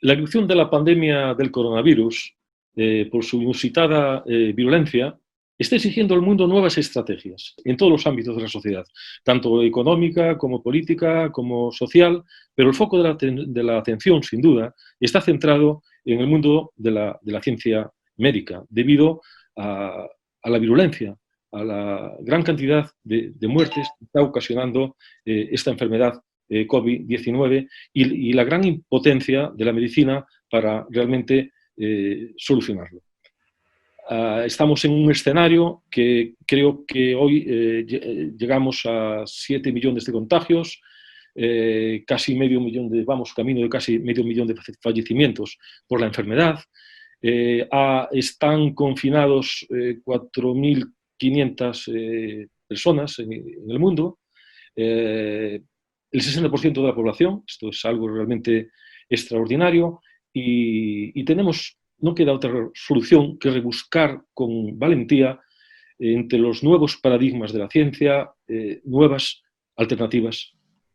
La irrupción de la pandemia del coronavirus, por su inusitada virulencia, está exigiendo al mundo nuevas estrategias en todos los ámbitos de la sociedad, tanto económica como política, como social, pero el foco de la atención, sin duda, está centrado en el mundo de la ciencia médica, debido a la virulencia, a la gran cantidad de muertes que está ocasionando esta enfermedad COVID-19 y la gran impotencia de la medicina para realmente solucionarlo. Estamos en un escenario que creo que hoy llegamos a 7 millones de contagios, casi medio millón vamos camino de casi medio millón de fallecimientos por la enfermedad. Están confinados 4.500 personas en el mundo. El 60% de la población, esto es algo realmente extraordinario, y tenemos, no queda otra solución que rebuscar con valentía entre los nuevos paradigmas de la ciencia, nuevas alternativas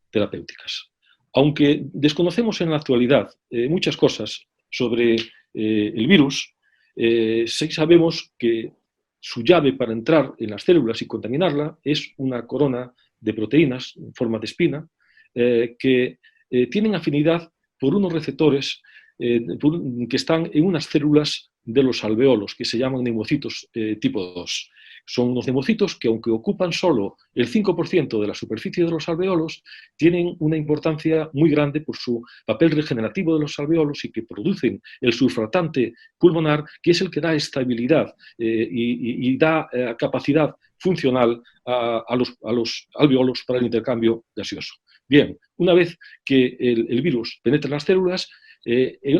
terapéuticas. Aunque desconocemos en la actualidad muchas cosas sobre el virus, sí sabemos que su llave para entrar en las células y contaminarla es una corona de proteínas en forma de espina, que tienen afinidad por unos receptores que están en unas células de los alveolos, que se llaman neumocitos tipo 2. Son unos neumocitos que, aunque ocupan solo el 5% de la superficie de los alveolos, tienen una importancia muy grande por su papel regenerativo de los alveolos y que producen el surfactante pulmonar, que es el que da estabilidad y da capacidad funcional a los alveolos para el intercambio gaseoso. Bien, una vez que el virus penetra en las células,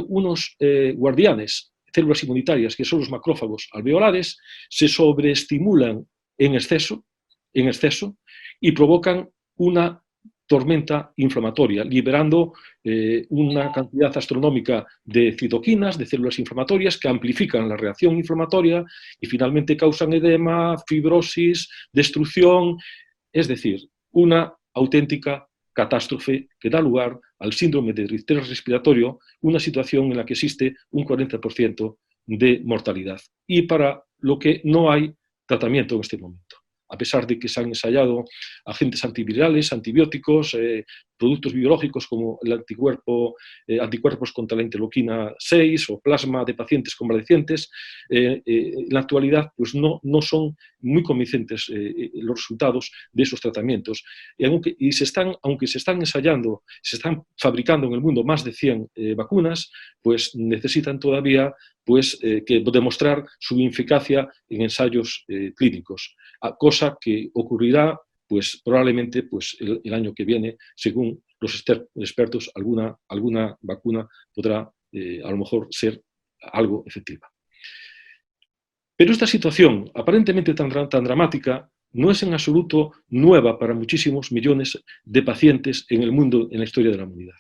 unos guardianes, células inmunitarias, que son los macrófagos alveolares, se sobreestimulan en exceso y provocan una tormenta inflamatoria, liberando una cantidad astronómica de citoquinas, de células inflamatorias, que amplifican la reacción inflamatoria y finalmente causan edema, fibrosis, destrucción, es decir, una auténtica catástrofe que da lugar al síndrome de distrés respiratorio, una situación en la que existe un 40% de mortalidad y para lo que no hay tratamiento en este momento. A pesar de que se han ensayado agentes antivirales, antibióticos, productos biológicos como el anticuerpos contra la interleuquina 6 o plasma de pacientes convalecientes, en la actualidad pues no son muy convincentes los resultados de esos tratamientos. Aunque se están ensayando, se están fabricando en el mundo más de 100 vacunas, pues necesitan todavía que demostrar su eficacia en ensayos clínicos, cosa que ocurrirá pues probablemente el año que viene, según los expertos, alguna vacuna podrá a lo mejor ser algo efectiva. Pero esta situación aparentemente tan dramática no es en absoluto nueva para muchísimos millones de pacientes en el mundo, en la historia de la humanidad.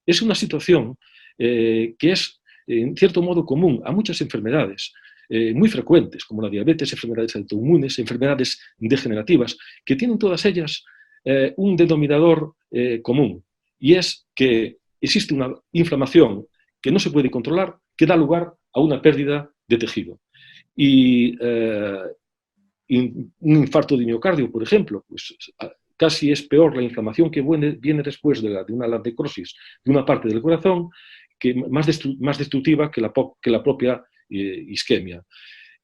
Es una situación que es, en cierto modo, común a muchas enfermedades muy frecuentes, como la diabetes, enfermedades autoinmunes, enfermedades degenerativas, que tienen todas ellas un denominador común, y es que existe una inflamación que no se puede controlar, que da lugar a una pérdida de tejido. Y un infarto de miocardio, por ejemplo, pues casi es peor la inflamación que viene después de una necrosis de una parte del corazón, que más destructiva que la propia isquemia.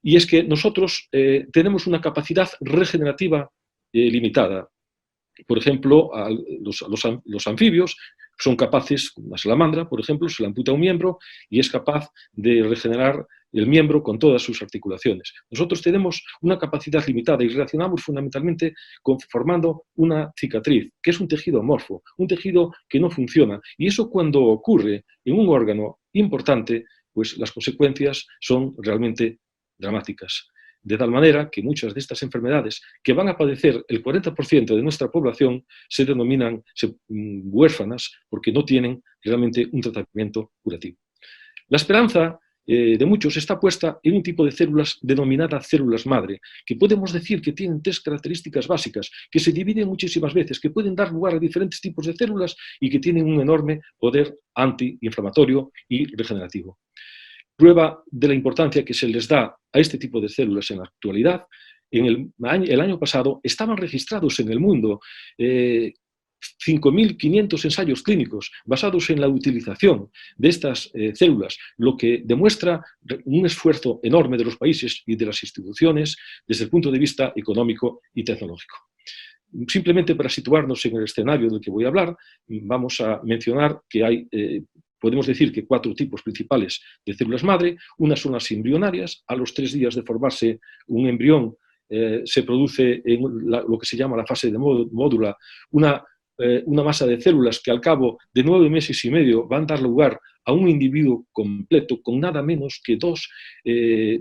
Y es que nosotros tenemos una capacidad regenerativa limitada. Por ejemplo, los anfibios son capaces, una salamandra, por ejemplo, se le amputa un miembro y es capaz de regenerar el miembro con todas sus articulaciones. Nosotros tenemos una capacidad limitada y reaccionamos fundamentalmente formando una cicatriz, que es un tejido amorfo, un tejido que no funciona. Y eso, cuando ocurre en un órgano importante, pues las consecuencias son realmente dramáticas. De tal manera que muchas de estas enfermedades que van a padecer el 40% de nuestra población se denominan huérfanas porque no tienen realmente un tratamiento curativo. La esperanza de muchos está puesta en un tipo de células denominadas células madre, que podemos decir que tienen 3 características básicas, que se dividen muchísimas veces, que pueden dar lugar a diferentes tipos de células y que tienen un enorme poder antiinflamatorio y regenerativo. Prueba de la importancia que se les da a este tipo de células en la actualidad, el año pasado estaban registrados en el mundo 5.500 ensayos clínicos basados en la utilización de estas células, lo que demuestra un esfuerzo enorme de los países y de las instituciones desde el punto de vista económico y tecnológico. Simplemente para situarnos en el escenario del que voy a hablar, vamos a mencionar que hay, podemos decir que 4 tipos principales de células madre. Unas son las embrionarias. A los 3 días de formarse un embrión se produce en lo que se llama la fase de módula una masa de células que al cabo de 9 meses y medio van a dar lugar a un individuo completo con nada menos que 2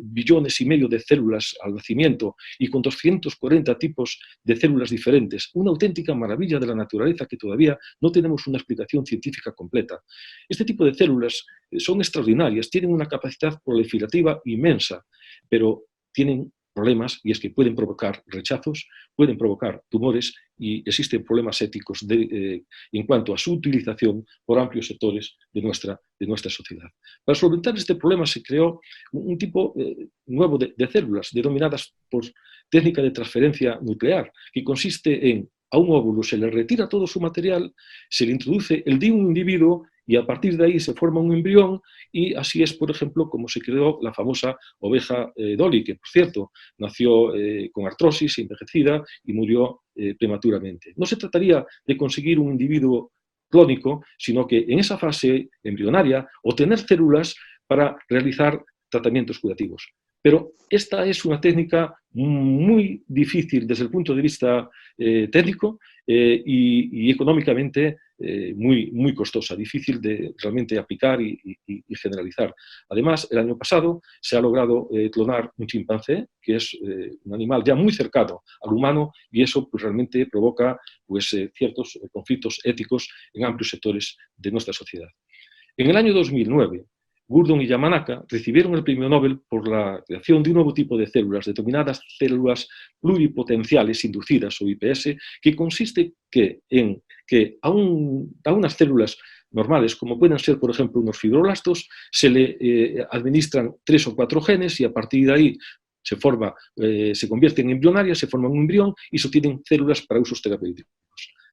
billones y medio de células al nacimiento y con 240 tipos de células diferentes. Una auténtica maravilla de la naturaleza que todavía no tenemos una explicación científica completa. Este tipo de células son extraordinarias, tienen una capacidad proliferativa inmensa, pero tienen problemas, y es que pueden provocar rechazos, pueden provocar tumores y existen problemas éticos en cuanto a su utilización por amplios sectores de nuestra sociedad. Para solventar este problema se creó un tipo nuevo de células denominadas por técnica de transferencia nuclear, que consiste en a un óvulo se le retira todo su material, se le introduce el de un individuo y a partir de ahí se forma un embrión y así es, por ejemplo, como se creó la famosa oveja Dolly, que por cierto nació con artrosis, envejecida y murió prematuramente. No se trataría de conseguir un individuo clónico, sino que en esa fase embrionaria obtener células para realizar tratamientos curativos. Pero esta es una técnica muy difícil desde el punto de vista técnico y económicamente muy costosa, difícil de realmente aplicar y generalizar. Además, el año pasado se ha logrado clonar un chimpancé, que es un animal ya muy cercano al humano, y eso pues, realmente provoca pues, ciertos conflictos éticos en amplios sectores de nuestra sociedad. En el año 2009, Gurdon y Yamanaka recibieron el premio Nobel por la creación de un nuevo tipo de células, denominadas células pluripotenciales inducidas o IPS, que consiste en que a unas células normales, como pueden ser, por ejemplo, unos fibroblastos, se le administran 3 o 4 genes y a partir de ahí se convierten en embrionarias, se forman un embrión y se obtienen células para usos terapéuticos.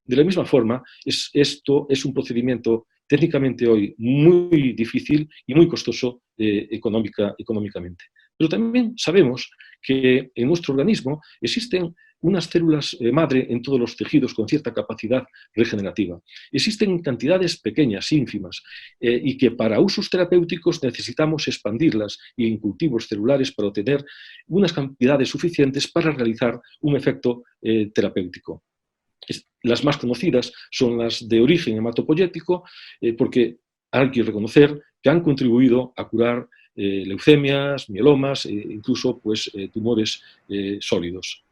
De la misma forma, esto es un procedimiento técnicamente hoy muy difícil y muy costoso económicamente. Pero también sabemos que en nuestro organismo existen unas células madre en todos los tejidos con cierta capacidad regenerativa. Existen cantidades pequeñas, ínfimas, y que para usos terapéuticos necesitamos expandirlas y en cultivos celulares para obtener unas cantidades suficientes para realizar un efecto terapéutico. Las más conocidas son las de origen hematopoyético, porque hay que reconocer que han contribuido a curar leucemias, mielomas, incluso pues, tumores sólidos.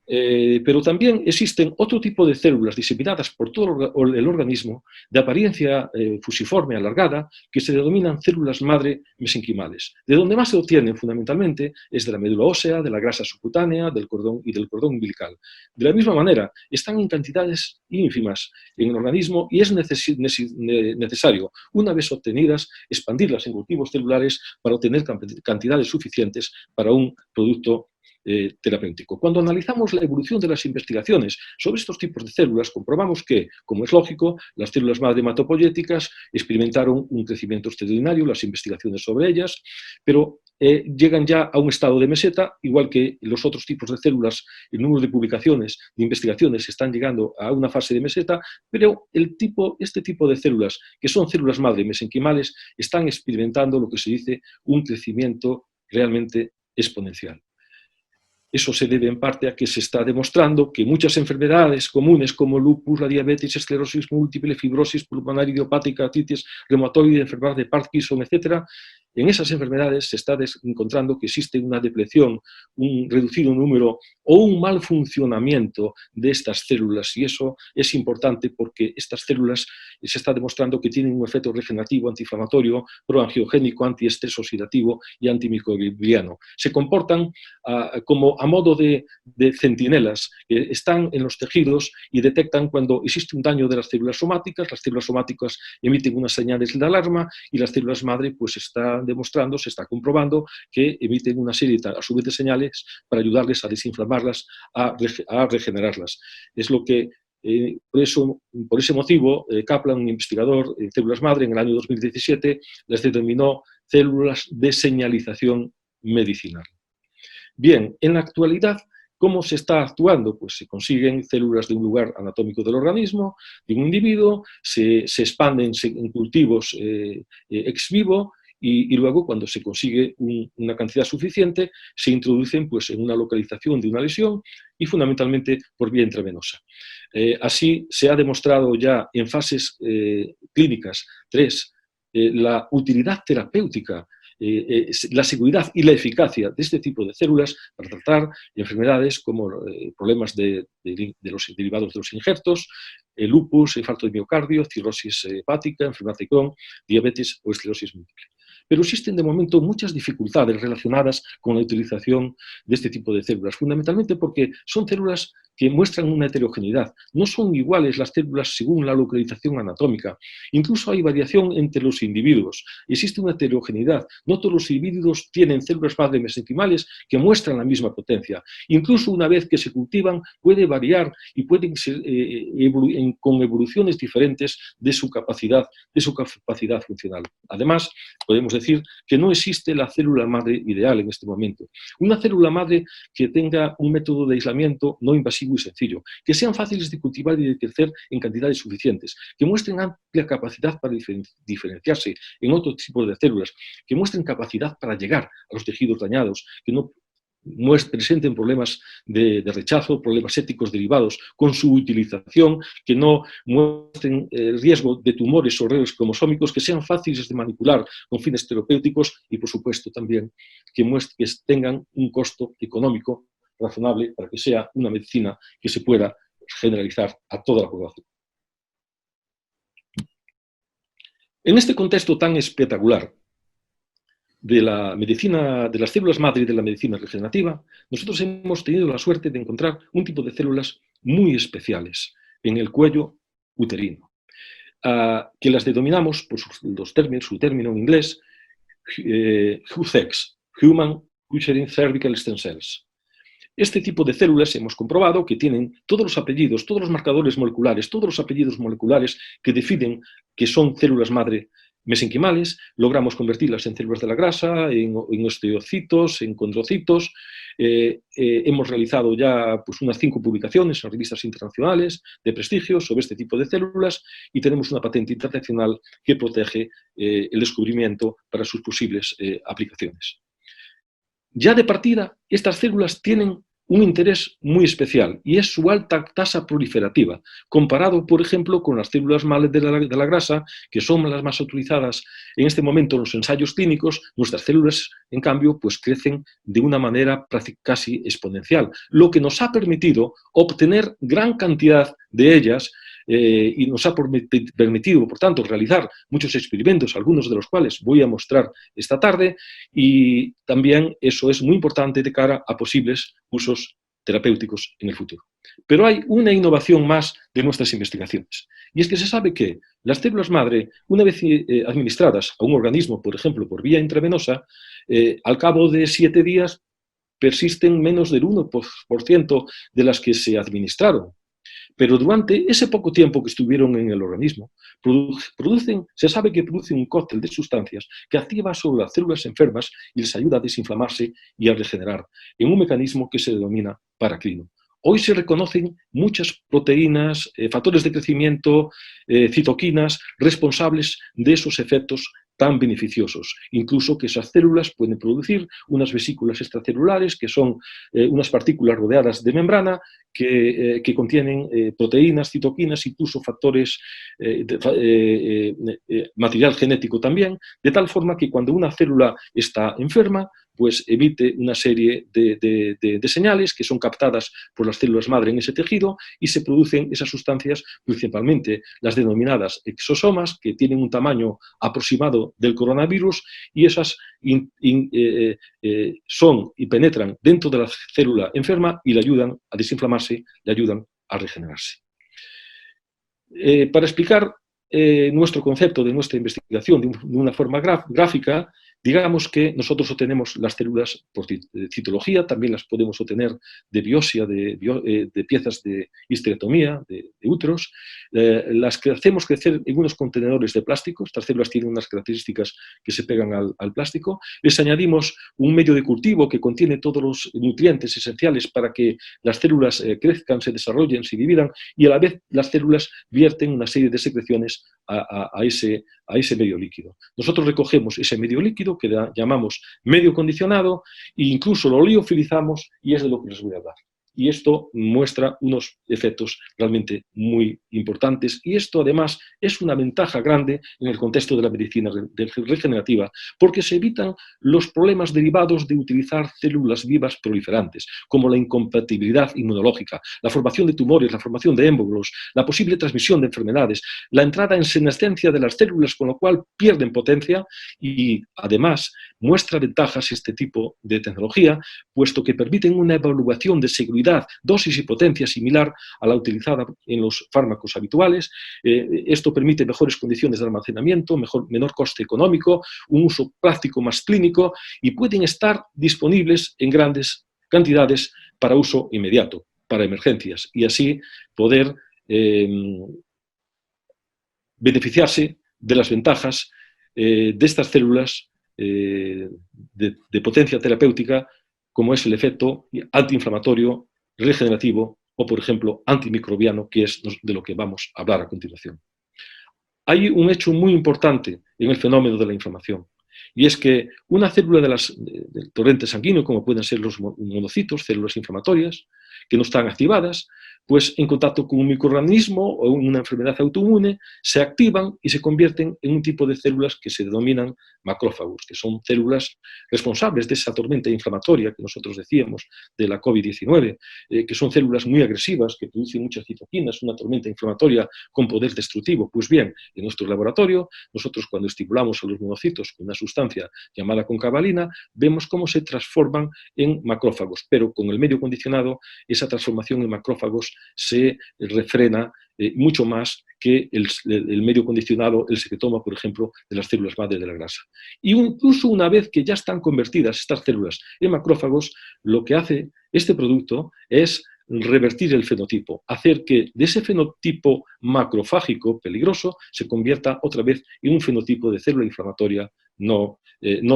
Pero también existen otro tipo de células diseminadas por todo el organismo de apariencia fusiforme alargada que se denominan células madre mesenquimales. De donde más se obtienen fundamentalmente es de la médula ósea, de la grasa subcutánea, del cordón y del cordón umbilical. De la misma manera, están en cantidades ínfimas en el organismo y es necesario, una vez obtenidas, expandirlas en cultivos celulares para obtener cantidades suficientes para un producto terapéutico. Cuando analizamos la evolución de las investigaciones sobre estos tipos de células, comprobamos que, como es lógico, las células madre hematopoyéticas experimentaron un crecimiento extraordinario, las investigaciones sobre ellas, pero llegan ya a un estado de meseta, igual que los otros tipos de células, el número de publicaciones, de investigaciones están llegando a una fase de meseta, pero este tipo de células, que son células madre mesenquimales, están experimentando lo que se dice un crecimiento realmente exponencial. Eso se debe en parte a que se está demostrando que muchas enfermedades comunes como lupus, la diabetes, esclerosis múltiple, fibrosis pulmonar idiopática, artritis reumatoide, enfermedad de Parkinson, etc., en esas enfermedades se está encontrando que existe una depleción, un reducido número o un mal funcionamiento de estas células, y eso es importante porque estas células se está demostrando que tienen un efecto regenerativo, antiinflamatorio, proangiogénico, antiestrés oxidativo y antimicrobiano. Se comportan como a modo de centinelas, que están en los tejidos y detectan cuando existe un daño de las células somáticas emiten unas señales de alarma y las células madre pues están demostrando, se está comprobando que emiten una serie a su vez de señales para ayudarles a desinflamarlas, a regenerarlas. Es lo que por ese motivo, Kaplan, un investigador en células madre, en el año 2017, las denominó células de señalización medicinal. Bien, en la actualidad, ¿cómo se está actuando? Pues se consiguen células de un lugar anatómico del organismo, de un individuo, se expanden en cultivos ex vivo, y luego, cuando se consigue una cantidad suficiente, se introducen pues, en una localización de una lesión y fundamentalmente por vía intravenosa. Así se ha demostrado ya en fases clínicas 3 la utilidad terapéutica, la seguridad y la eficacia de este tipo de células para tratar enfermedades como problemas de los derivados de los injertos, lupus, infarto de miocardio, cirrosis hepática, enfermedad de Crohn, diabetes o esclerosis múltiple. Pero existen de momento muchas dificultades relacionadas con la utilización de este tipo de células, fundamentalmente porque son células que muestran una heterogeneidad. No son iguales las células según la localización anatómica. Incluso hay variación entre los individuos. Existe una heterogeneidad. No todos los individuos tienen células madre mesenquimales que muestran la misma potencia. Incluso una vez que se cultivan, puede variar y pueden ser con evoluciones diferentes de su capacidad funcional. Además, podemos decir que no existe la célula madre ideal en este momento. Una célula madre que tenga un método de aislamiento no invasivo y sencillo, que sean fáciles de cultivar y de crecer en cantidades suficientes, que muestren amplia capacidad para diferenciarse en otros tipos de células, que muestren capacidad para llegar a los tejidos dañados, que no presenten problemas de rechazo, problemas éticos derivados con su utilización, que no muestren el riesgo de tumores o redes cromosómicos, que sean fáciles de manipular con fines terapéuticos y, por supuesto, también que tengan un costo económico razonable para que sea una medicina que se pueda generalizar a toda la población. En este contexto tan espectacular de la medicina, de las células madre y de la medicina regenerativa, nosotros hemos tenido la suerte de encontrar un tipo de células muy especiales en el cuello uterino, que las denominamos por su término en inglés, HUCECs, Human Uterine Cervical Stem Cells. Este tipo de células hemos comprobado que tienen todos los apellidos, todos los marcadores moleculares, todos los apellidos moleculares que definen que son células madre mesenquimales. Logramos convertirlas en células de la grasa, en osteocitos, en condrocitos. Hemos realizado ya pues, unas 5 publicaciones en revistas internacionales de prestigio sobre este tipo de células y tenemos una patente internacional que protege el descubrimiento para sus posibles aplicaciones. Ya de partida, estas células tienen un interés muy especial y es su alta tasa proliferativa, comparado, por ejemplo, con las células madre de la grasa, que son las más utilizadas en este momento en los ensayos clínicos. Nuestras células, en cambio, pues crecen de una manera casi exponencial, lo que nos ha permitido obtener gran cantidad de ellas y nos ha permitido, por tanto, realizar muchos experimentos, algunos de los cuales voy a mostrar esta tarde, y también eso es muy importante de cara a posibles usos terapéuticos en el futuro. Pero hay una innovación más de nuestras investigaciones, y es que se sabe que las células madre, una vez administradas a un organismo, por ejemplo, por vía intravenosa, al cabo de 7 días persisten menos del 1% de las que se administraron. Pero durante ese poco tiempo que estuvieron en el organismo, se sabe que producen un cóctel de sustancias que activa sobre las células enfermas y les ayuda a desinflamarse y a regenerar en un mecanismo que se denomina paraclino. Hoy se reconocen muchas proteínas, factores de crecimiento, citoquinas, responsables de esos efectos tan beneficiosos, incluso que esas células pueden producir unas vesículas extracelulares, que son unas partículas rodeadas de membrana que contienen proteínas, citoquinas, incluso factores, material genético también, de tal forma que cuando una célula está enferma, pues emite una serie de señales que son captadas por las células madre en ese tejido y se producen esas sustancias, principalmente las denominadas exosomas, que tienen un tamaño aproximado del coronavirus, y esas son y penetran dentro de la célula enferma y le ayudan a desinflamarse, le ayudan a regenerarse. Para explicar nuestro concepto de nuestra investigación de una forma gráfica, digamos que nosotros obtenemos las células por citología, también las podemos obtener de biopsia, de piezas de histerectomía, de úteros, las que hacemos crecer en unos contenedores de plástico. Estas células tienen unas características que se pegan al plástico, les añadimos un medio de cultivo que contiene todos los nutrientes esenciales para que las células crezcan, se desarrollen, se dividan, y a la vez las células vierten una serie de secreciones a ese medio líquido. Nosotros recogemos ese medio líquido que llamamos medio condicionado e incluso lo liofilizamos, y es de lo que les voy a hablar. Y esto muestra unos efectos realmente muy importantes, y esto además es una ventaja grande en el contexto de la medicina regenerativa, porque se evitan los problemas derivados de utilizar células vivas proliferantes, como la incompatibilidad inmunológica, la formación de tumores, la formación de émbolos, la posible transmisión de enfermedades, la entrada en senescencia de las células, con lo cual pierden potencia, y además muestra ventajas este tipo de tecnología, puesto que permiten una evaluación de seguridad, dosis y potencia similar a la utilizada en los fármacos habituales. Esto permite mejores condiciones de almacenamiento, menor coste económico, un uso práctico más clínico, y pueden estar disponibles en grandes cantidades para uso inmediato, para emergencias, y así poder beneficiarse de las ventajas de estas células de potencia terapéutica, como es el efecto antiinflamatorio, regenerativo o, por ejemplo, antimicrobiano, que es de lo que vamos a hablar a continuación. Hay un hecho muy importante en el fenómeno de la inflamación, y es que una célula del torrente sanguíneo, como pueden ser los monocitos, células inflamatorias, que no están activadas, pues en contacto con un microorganismo o una enfermedad autoinmune, se activan y se convierten en un tipo de células que se denominan macrófagos, que son células responsables de esa tormenta inflamatoria que nosotros decíamos de la COVID-19, que son células muy agresivas, que producen muchas citoquinas, una tormenta inflamatoria con poder destructivo. Pues bien, en nuestro laboratorio, nosotros cuando estimulamos a los monocitos con una sustancia llamada concavalina, vemos cómo se transforman en macrófagos, pero con el medio condicionado, esa transformación en macrófagos se refrena mucho más que el medio condicionado, el secretoma, por ejemplo, de las células madre de la grasa. Y incluso una vez que ya están convertidas estas células en macrófagos, lo que hace este producto es revertir el fenotipo, hacer que de ese fenotipo macrofágico peligroso se convierta otra vez en un fenotipo de célula inflamatoria no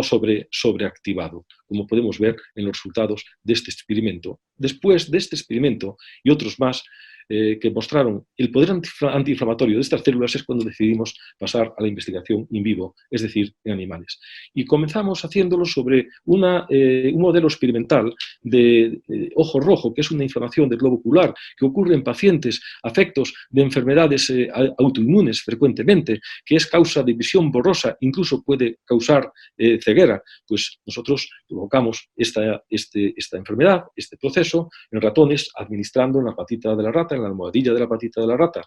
sobreactivado, como podemos ver en los resultados de este experimento. Después de este experimento y otros más que mostraron el poder antiinflamatorio de estas células, es cuando decidimos pasar a la investigación in vivo, es decir, en animales. Y comenzamos haciéndolo sobre un modelo experimental de ojo rojo, que es una inflamación del globo ocular que ocurre en pacientes afectos de enfermedades autoinmunes frecuentemente, que es causa de visión borrosa, incluso puede causar ceguera. Pues nosotros provocamos esta enfermedad, este proceso, en ratones, administrando en la patita de la rata, en la almohadilla de la patita de la rata,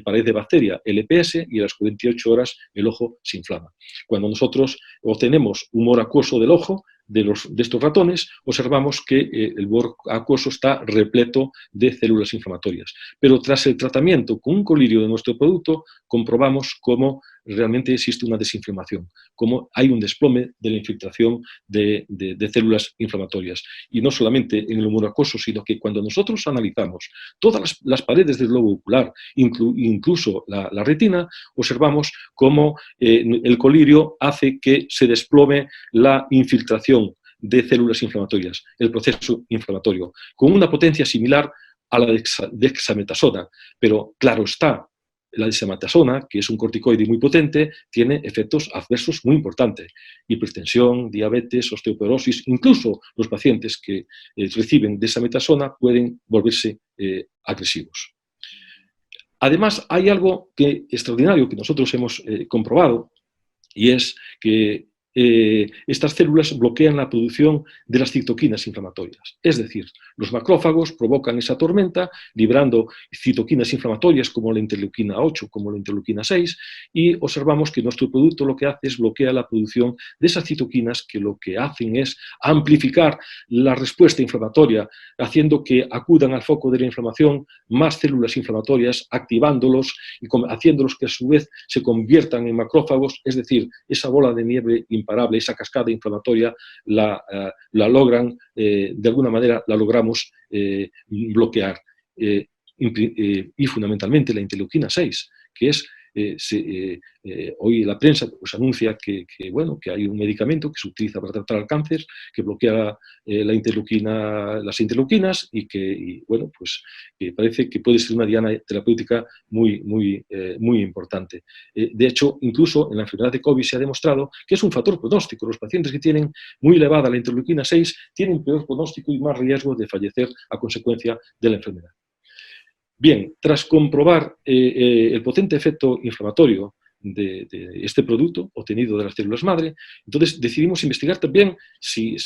pared de bacteria LPS, y a las 48 horas el ojo se inflama. Cuando nosotros obtenemos humor acuoso del ojo de estos ratones, observamos que el borde acuoso está repleto de células inflamatorias. Pero tras el tratamiento con un colirio de nuestro producto, comprobamos cómo realmente existe una desinflamación, cómo hay un desplome de la infiltración de células inflamatorias. Y no solamente en el humor acuoso, sino que cuando nosotros analizamos todas las paredes del globo ocular, incluso la retina, observamos cómo el colirio hace que se desplome la infiltración de células inflamatorias, el proceso inflamatorio, con una potencia similar a la dexametasona, pero claro está, la dexametasona, que es un corticoide muy potente, tiene efectos adversos muy importantes. Hipertensión, diabetes, osteoporosis, incluso los pacientes que reciben dexametasona pueden volverse agresivos. Además, hay algo extraordinario que nosotros hemos comprobado, y es que estas células bloquean la producción de las citoquinas inflamatorias. Es decir, los macrófagos provocan esa tormenta, liberando citoquinas inflamatorias como la interleuquina 8, como la interleuquina 6, y observamos que nuestro producto lo que hace es bloquear la producción de esas citoquinas que lo que hacen es amplificar la respuesta inflamatoria, haciendo que acudan al foco de la inflamación más células inflamatorias, activándolos y haciéndolos que a su vez se conviertan en macrófagos, es decir, esa bola de nieve imparable, esa cascada inflamatoria, la logran, de alguna manera, la logramos bloquear. Y fundamentalmente la interleuquina 6, que es, hoy la prensa pues, anuncia bueno, que hay un medicamento que se utiliza para tratar el cáncer, que bloquea las interleuquinas y bueno, pues parece que puede ser una diana terapéutica muy importante. De hecho, incluso en la enfermedad de COVID se ha demostrado que es un factor pronóstico. Los pacientes que tienen muy elevada la interleuquina 6 tienen peor pronóstico y más riesgo de fallecer a consecuencia de la enfermedad. Bien, tras comprobar el potente efecto inflamatorio de este producto obtenido de las células madre, entonces decidimos investigar también si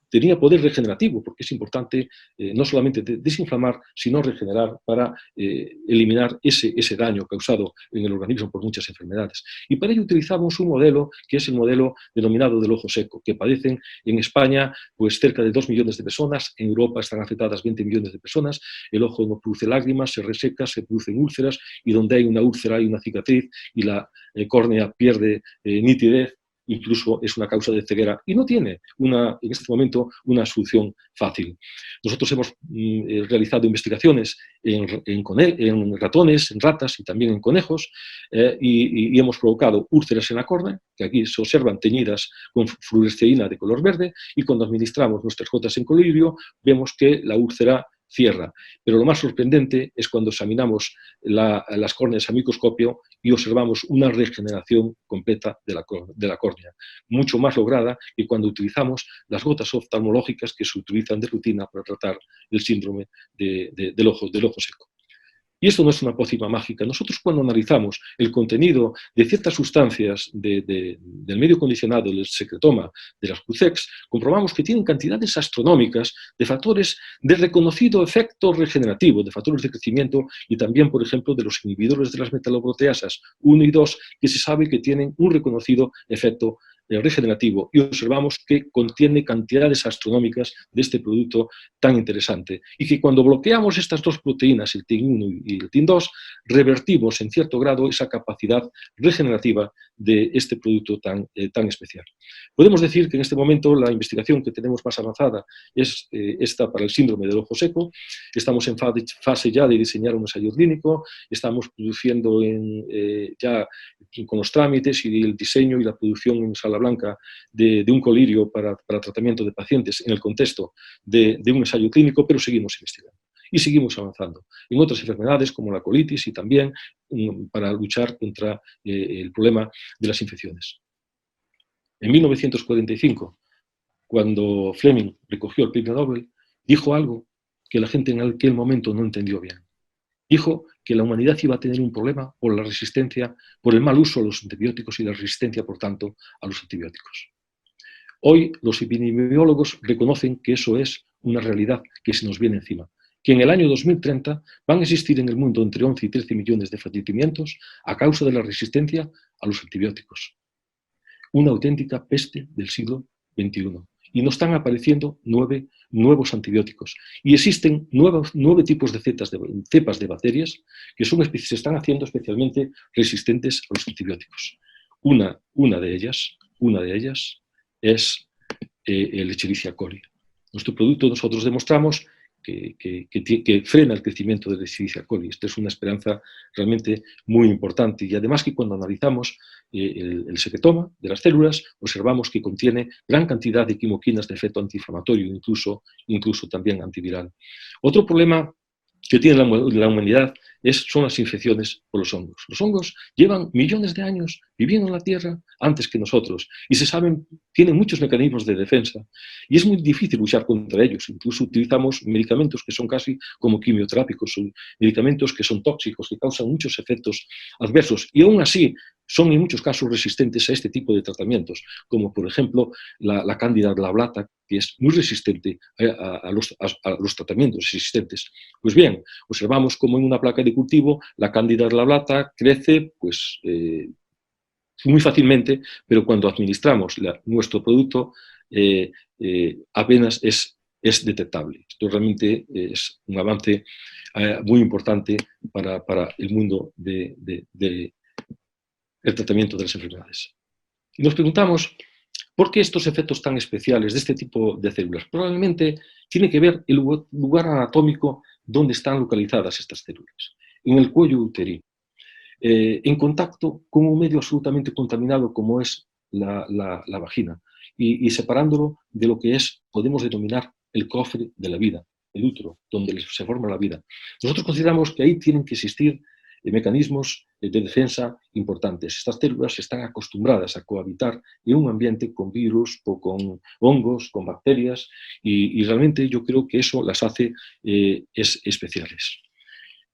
tenía poder regenerativo, porque es importante no solamente desinflamar, sino regenerar para eliminar ese daño causado en el organismo por muchas enfermedades. Y para ello utilizamos un modelo que es el modelo denominado del ojo seco, que padecen en España pues, cerca de 2 millones de personas, en Europa están afectadas 20 millones de personas, el ojo no produce lágrimas, se reseca, se producen úlceras, y donde hay una úlcera hay una cicatriz, y la córnea pierde nitidez, incluso es una causa de ceguera y no tiene en este momento una solución fácil. Nosotros hemos realizado investigaciones en ratones, en ratas y también en conejos y hemos provocado úlceras en la córnea, que aquí se observan teñidas con fluoresceína de color verde, y cuando administramos nuestras gotas en colirio vemos que la úlcera cierra. Pero lo más sorprendente es cuando examinamos las córneas a microscopio y observamos una regeneración completa de la córnea, mucho más lograda que cuando utilizamos las gotas oftalmológicas que se utilizan de rutina para tratar el síndrome del ojo seco. Y esto no es una pócima mágica. Nosotros cuando analizamos el contenido de ciertas sustancias del medio condicionado, del secretoma, de las QCEX, comprobamos que tienen cantidades astronómicas de factores de reconocido efecto regenerativo, de factores de crecimiento y también, por ejemplo, de los inhibidores de las metaloproteasas 1 y 2, que se sabe que tienen un reconocido efecto regenerativo, y observamos que contiene cantidades astronómicas de este producto tan interesante, y que cuando bloqueamos estas dos proteínas, el TIN1 y el TIN2, revertimos en cierto grado esa capacidad regenerativa de este producto tan especial. Podemos decir que en este momento la investigación que tenemos más avanzada es esta para el síndrome del ojo seco. Estamos en fase ya de diseñar un ensayo clínico, estamos produciendo ya con los trámites y el diseño y la producción en sala blanca de un colirio para tratamiento de pacientes en el contexto de un ensayo clínico, pero seguimos investigando y seguimos avanzando en otras enfermedades como la colitis y también para luchar contra el problema de las infecciones. En 1945, cuando Fleming recogió el premio Nobel, dijo algo que la gente en aquel momento no entendió bien. Dijo que la humanidad iba a tener un problema por la resistencia, por el mal uso de los antibióticos y la resistencia, por tanto, a los antibióticos. Hoy los epidemiólogos reconocen que eso es una realidad que se nos viene encima, que en el año 2030 van a existir en el mundo entre 11 y 13 millones de fallecimientos a causa de la resistencia a los antibióticos. Una auténtica peste del siglo XXI. Y nos están apareciendo 9 nuevos antibióticos. Y existen 9 tipos de cepas de bacterias que se están haciendo especialmente resistentes a los antibióticos. Una de ellas es el Escherichia coli. Nuestro producto, nosotros demostramos que frena el crecimiento de la Escherichia coli. Esta es una esperanza realmente muy importante. Y además que cuando analizamos el secretoma de las células, observamos que contiene gran cantidad de quimoquinas de efecto antiinflamatorio, incluso también antiviral. Otro problema que tiene la humanidad son las infecciones por los hongos. Los hongos llevan millones de años viviendo en la Tierra antes que nosotros y tienen muchos mecanismos de defensa y es muy difícil luchar contra ellos. Incluso utilizamos medicamentos que son casi como quimioterápicos, medicamentos que son tóxicos, que causan muchos efectos adversos y aún así son en muchos casos resistentes a este tipo de tratamientos, como por ejemplo la Cándida glablata, que es muy resistente a los tratamientos existentes. Pues bien, observamos como en una placa de cultivo la Cándida glablata crece pues, muy fácilmente, pero cuando administramos nuestro producto apenas es detectable. Esto realmente es un avance muy importante para el mundo del tratamiento de las enfermedades. Y nos preguntamos, ¿por qué estos efectos tan especiales de este tipo de células? Probablemente tiene que ver el lugar anatómico donde están localizadas estas células, en el cuello uterino, en contacto con un medio absolutamente contaminado como es la vagina, y separándolo de lo que podemos denominar el cofre de la vida, el útero, donde se forma la vida. Nosotros consideramos que ahí tienen que existir mecanismos de defensa importantes. Estas células están acostumbradas a cohabitar en un ambiente con virus, o con hongos, con bacterias, y realmente yo creo que eso las hace especiales.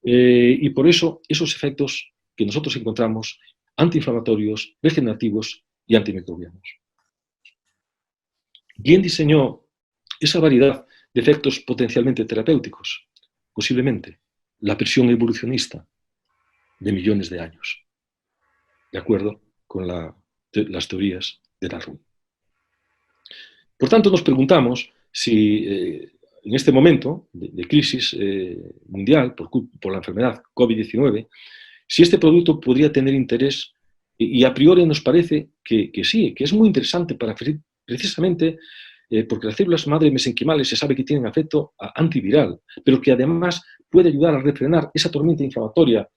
Y por eso esos efectos que nosotros encontramos antiinflamatorios, regenerativos y antimicrobianos. ¿Quién diseñó esa variedad de efectos potencialmente terapéuticos? Posiblemente la presión evolucionista de millones de años, de acuerdo con las teorías de Darwin. Por tanto, nos preguntamos si en este momento de crisis mundial por la enfermedad COVID-19, si este producto podría tener interés, y a priori nos parece que sí, que es muy interesante precisamente porque las células madre mesenquimales se sabe que tienen efecto antiviral, pero que además puede ayudar a refrenar esa tormenta inflamatoria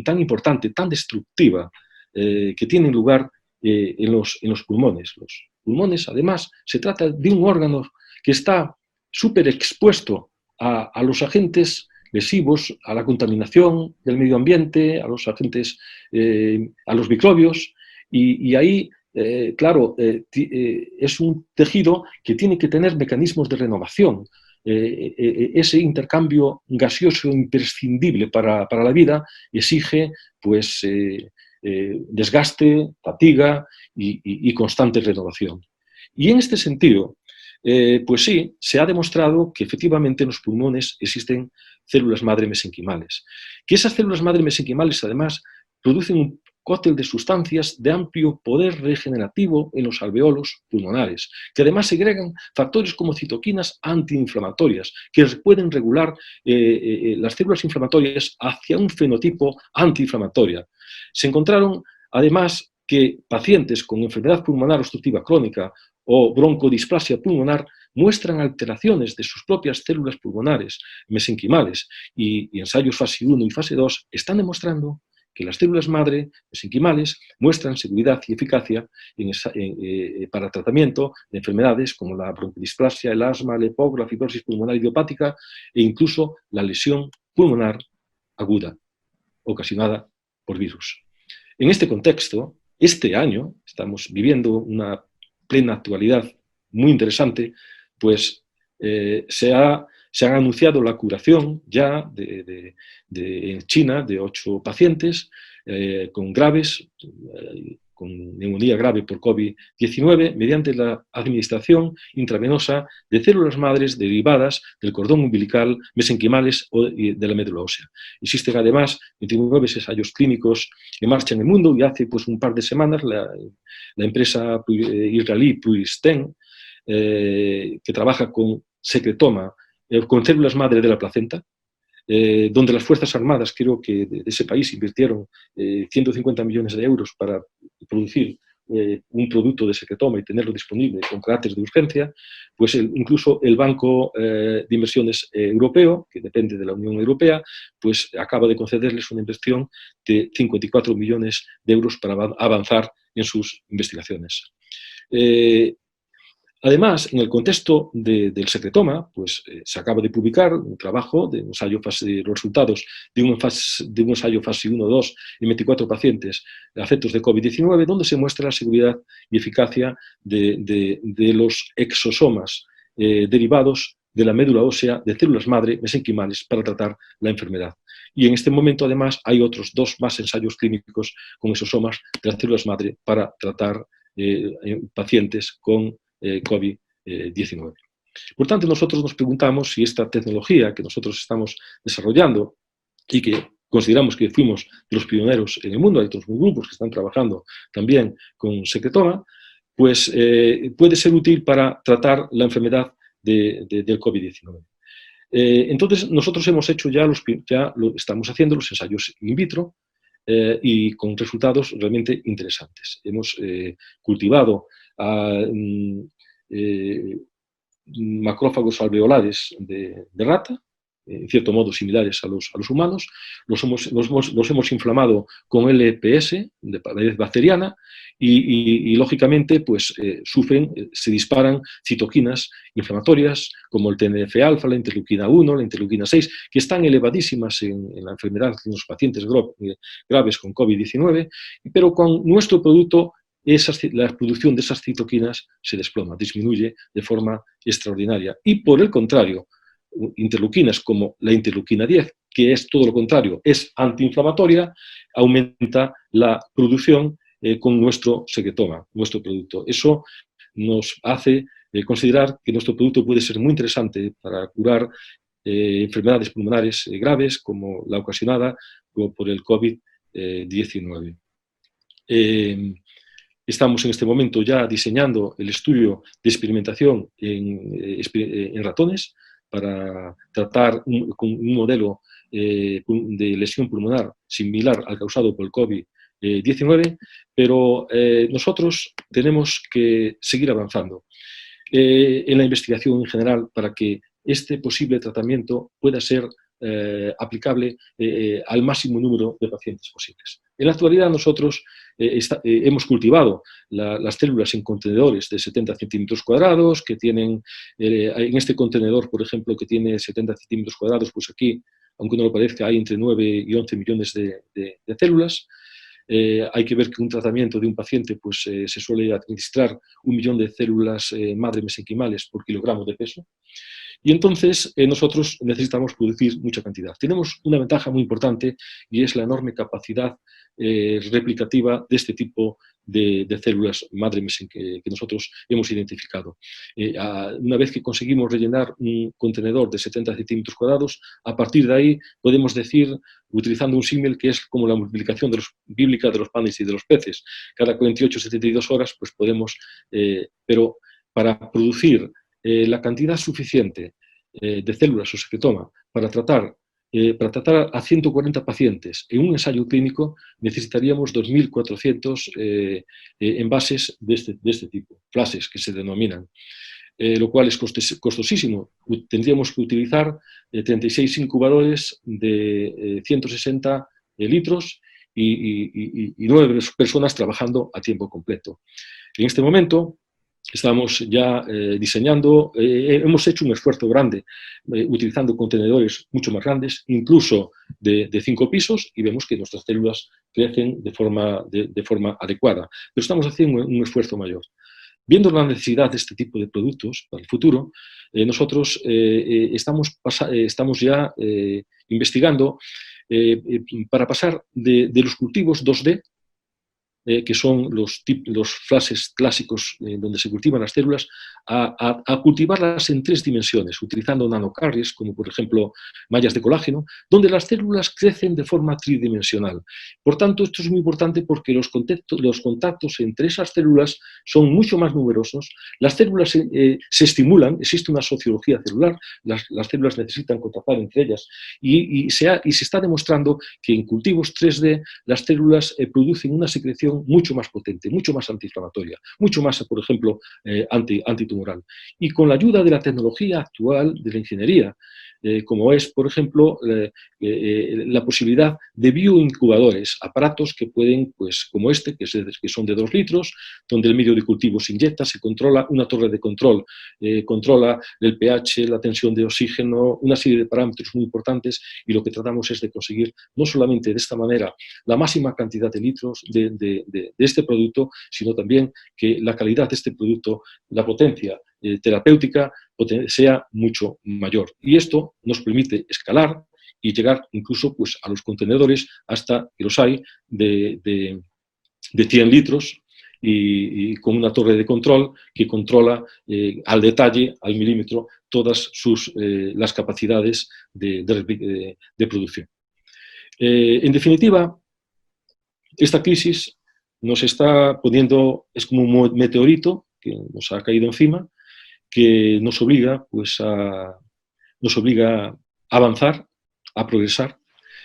tan importante, tan destructiva, que tiene lugar en los pulmones. Los pulmones, además, se trata de un órgano que está súper expuesto a los agentes lesivos, a la contaminación del medio ambiente, a los agentes, a los microbios, y ahí, claro, es un tejido que tiene que tener mecanismos de renovación. Ese intercambio gaseoso imprescindible para la vida exige pues, desgaste, fatiga y constante renovación. Y en este sentido, pues sí, se ha demostrado que efectivamente en los pulmones existen células madre mesenquimales. Que esas células madre mesenquimales además producen un cóctel de sustancias de amplio poder regenerativo en los alveolos pulmonares, que además segregan factores como citoquinas antiinflamatorias, que pueden regular las células inflamatorias hacia un fenotipo antiinflamatorio. Se encontraron además que pacientes con enfermedad pulmonar obstructiva crónica o broncodisplasia pulmonar muestran alteraciones de sus propias células pulmonares mesenquimales, y ensayos fase 1 y fase 2 están demostrando que las células madre mesenquimales muestran seguridad y eficacia para tratamiento de enfermedades como la broncodisplasia, el asma, el EPOC, la fibrosis pulmonar idiopática e incluso la lesión pulmonar aguda ocasionada por virus. En este contexto, este año estamos viviendo una plena actualidad muy interesante, pues se ha anunciado la curación ya en China de 8 pacientes con neumonía grave por COVID-19 mediante la administración intravenosa de células madres derivadas del cordón umbilical mesenquimales o de la médula ósea. Existen además 29 ensayos clínicos en marcha en el mundo, y hace pues, un par de semanas la empresa israelí Pluristen, que trabaja con secretoma, con células madre de la placenta, donde las Fuerzas Armadas, creo que de ese país, invirtieron 150 millones de euros para producir un producto de secretoma y tenerlo disponible con carácter de urgencia, pues incluso el Banco de Inversiones Europeo, que depende de la Unión Europea, pues acaba de concederles una inversión de 54 millones de euros para avanzar en sus investigaciones. Además, en el contexto del secretoma, pues se acaba de publicar un trabajo de un ensayo los resultados de un ensayo fase 1-2 en 24 pacientes afectos de COVID-19, donde se muestra la seguridad y eficacia de los exosomas derivados de la médula ósea de células madre mesenquimales para tratar la enfermedad. Y en este momento, además, hay otros 2 más ensayos clínicos con exosomas de las células madre para tratar pacientes con COVID-19. Por tanto, nosotros nos preguntamos si esta tecnología que nosotros estamos desarrollando y que consideramos que fuimos de los pioneros en el mundo, hay otros grupos que están trabajando también con secretoma, pues puede ser útil para tratar la enfermedad del COVID-19. Entonces, nosotros hemos hecho estamos haciendo los ensayos in vitro y con resultados realmente interesantes. Hemos cultivado macrófagos alveolares de rata, en cierto modo similares a los humanos, los hemos inflamado con LPS, de pared bacteriana, y lógicamente pues, se disparan citoquinas inflamatorias como el TNF-alfa, la interleuquina 1, la interleuquina 6, que están elevadísimas en la enfermedad en los pacientes graves con COVID-19, pero con nuestro producto la producción de esas citoquinas se desploma, disminuye de forma extraordinaria. Y por el contrario, interleuquinas como la interleuquina 10, que es todo lo contrario, es antiinflamatoria, aumenta la producción con nuestro secretoma, nuestro producto. Eso nos hace considerar que nuestro producto puede ser muy interesante para curar enfermedades pulmonares graves como la ocasionada por el COVID-19. Estamos en este momento ya diseñando el estudio de experimentación en ratones para tratar con un modelo de lesión pulmonar similar al causado por el COVID-19, pero nosotros tenemos que seguir avanzando en la investigación en general para que este posible tratamiento pueda ser aplicable al máximo número de pacientes posibles. En la actualidad nosotros hemos cultivado las células en contenedores de 70 centímetros cuadrados, que tienen, en este contenedor, por ejemplo, que tiene 70 centímetros cuadrados, pues aquí, aunque no lo parezca, hay entre 9 y 11 millones de células. Hay que ver que un tratamiento de un paciente pues, se suele administrar 1 millón de células madre mesenquimales por kilogramo de peso. Y entonces nosotros necesitamos producir mucha cantidad. Tenemos una ventaja muy importante y es la enorme capacidad replicativa de este tipo de células madre que nosotros hemos identificado. Una vez que conseguimos rellenar un contenedor de 70 centímetros cuadrados, a partir de ahí podemos decir, utilizando un símil que es como la multiplicación bíblica de los panes y de los peces. Cada 48-72 horas pues podemos, pero para producir la cantidad suficiente de células o secretoma para tratar a 140 pacientes en un ensayo clínico necesitaríamos 2.400 envases de este tipo, flashes que se denominan, lo cual es costosísimo. Tendríamos que utilizar 36 incubadores de 160 litros y 9 personas trabajando a tiempo completo. En este momento estamos ya diseñando, hemos hecho un esfuerzo grande utilizando contenedores mucho más grandes, incluso de 5 pisos, y vemos que nuestras células crecen de forma adecuada. Pero estamos haciendo un esfuerzo mayor. Viendo la necesidad de este tipo de productos para el futuro, nosotros estamos ya investigando para pasar de los cultivos 2D, que son los flashes clásicos donde se cultivan las células, a cultivarlas en 3 dimensiones, utilizando nanocarries, como por ejemplo mallas de colágeno, donde las células crecen de forma tridimensional. Por tanto, esto es muy importante porque los contactos entre esas células son mucho más numerosos, las células se estimulan, existe una sociología celular, las células necesitan contactar entre ellas, y se está demostrando que en cultivos 3D las células producen una secreción acción mucho más potente, mucho más antiinflamatoria, mucho más, por ejemplo, antitumoral. Y con la ayuda de la tecnología actual, de la ingeniería, como es, por ejemplo, la posibilidad de bioincubadores, aparatos que pueden, pues, como este, que son de 2 litros, donde el medio de cultivo se inyecta, se controla, una torre de control, controla el pH, la tensión de oxígeno, una serie de parámetros muy importantes, y lo que tratamos es de conseguir, no solamente de esta manera, la máxima cantidad de litros de este producto, sino también que la calidad de este producto, la potencia terapéutica, sea mucho mayor. Y esto nos permite escalar y llegar incluso, pues, a los contenedores, hasta que los hay de 100 litros, y con una torre de control que controla al detalle, al milímetro, todas las capacidades de producción. En definitiva, esta crisis nos está poniendo, es como un meteorito que nos ha caído encima, que nos obliga, pues, nos obliga a avanzar, a progresar,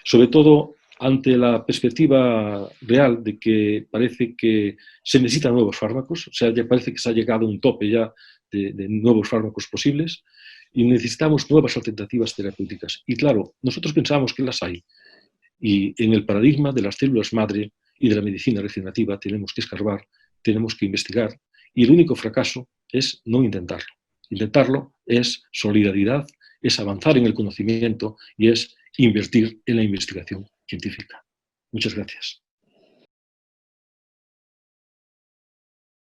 sobre todo ante la perspectiva real de que parece que se necesitan nuevos fármacos, o sea, ya parece que se ha llegado a un tope ya de nuevos fármacos posibles, y necesitamos nuevas alternativas terapéuticas. Y claro, nosotros pensamos que las hay, y en el paradigma de las células madre y de la medicina regenerativa tenemos que escarbar, tenemos que investigar, y el único fracaso es no intentarlo. Intentarlo es solidaridad, es avanzar en el conocimiento y es invertir en la investigación científica. Muchas gracias.